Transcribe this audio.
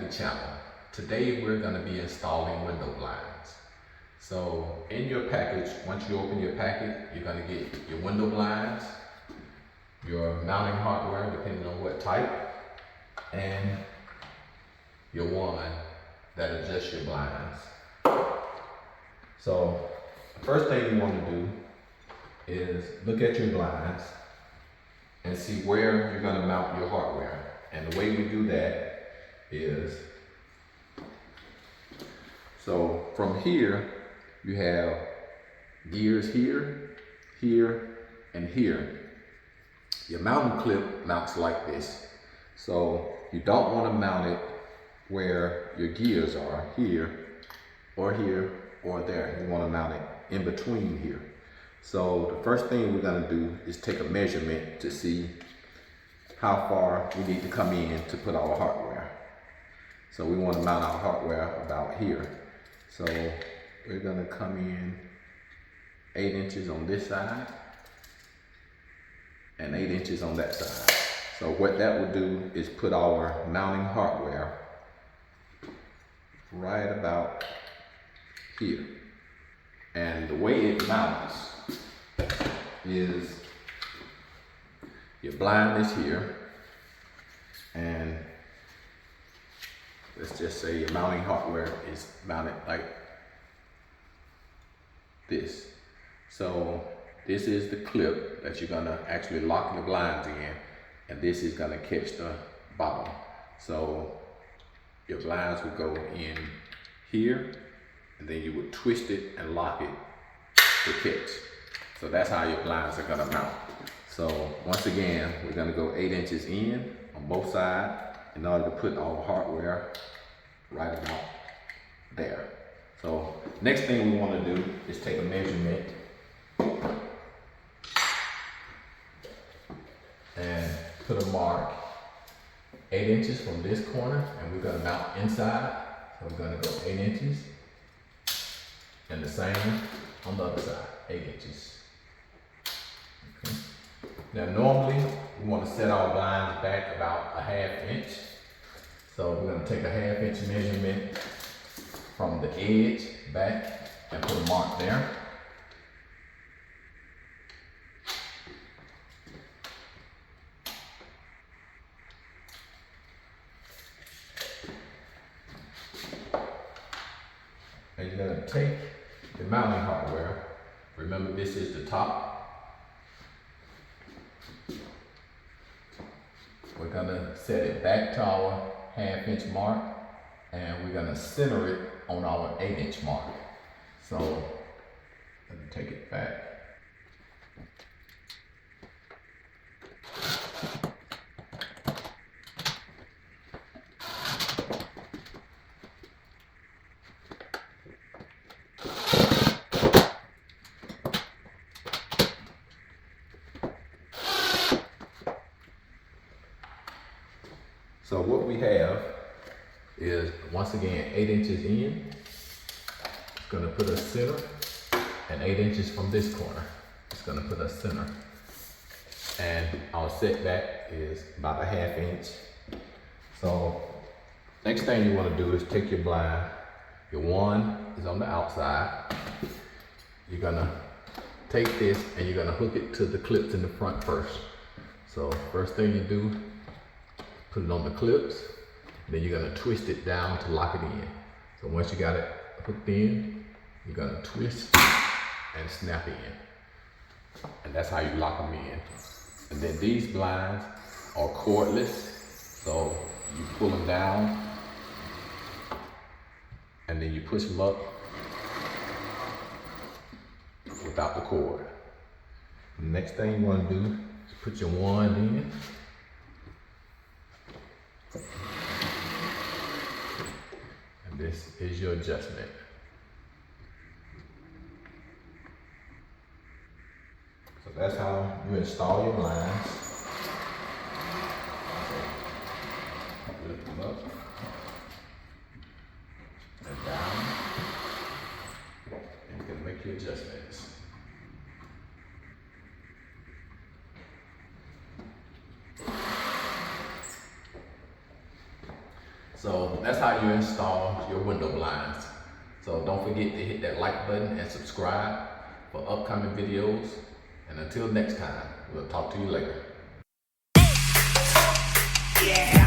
the channel. Today we're going to be installing window blinds. So in your package, once you open your packet, you're going to get your window blinds, your mounting hardware depending on what type, and your wand that adjusts your blinds. So the first thing you want to do is look at your blinds and see where you're going to mount your hardware. And the way we do that is, so from here you have gears here, here, and here. Your mounting clip mounts like this. So you don't want to mount it where your gears are, here or there. You want to mount it in between here. So the first thing we're going to do is take a measurement to see how far we need to come in to put our hardware. So we want to mount our hardware about here. So we're going to come in 8 inches on this side and 8 inches on that side. So what that will do is put our mounting hardware right about here. And the way it mounts is your blind is here, and let's just say your mounting hardware is mounted like this. So this is the clip that you're gonna actually lock the blinds in, and this is gonna catch the bottom. So your blinds would go in here, and then you would twist it and lock it to catch. So that's how your blinds are gonna mount. So once again, we're gonna go 8 inches in on both sides in order to put our hardware right about there. So next thing we wanna do is take a measurement and put a mark 8 inches from this corner, and we're gonna mount inside. So we're gonna go 8 inches, and the same on the other side, 8 inches. Okay. Now normally we want to set our blinds back about a 1/2 inch. So we're going to take a 1/2 inch measurement from the edge back and put a mark there. And you're going to take the mounting hardware. Remember, this is the top. We're gonna set it back to our 1/2 inch mark, and we're gonna center it on our 8 inch mark. So let me take it back. So what we have is, once again, 8 inches in. It's gonna put us center, and 8 inches from this corner. It's gonna put us center. And our setback is about a 1/2 inch. So next thing you wanna do is take your blind. Your wand is on the outside. You're gonna take this and you're gonna hook it to the clips in the front first. So first thing you do, put it on the clips, then you're gonna twist it down to lock it in. So once you got it hooked in, you're gonna twist and snap in. And that's how you lock them in. And then these blinds are cordless, so you pull them down, and then you push them up without the cord. The next thing you wanna do is put your wand in. And this is your adjustment. So that's how you install your blinds. Lift them up and down, and you can make your adjustments. So that's how you install your window blinds. So don't forget to hit that like button and subscribe for upcoming videos. And until next time, we'll talk to you later. Yeah.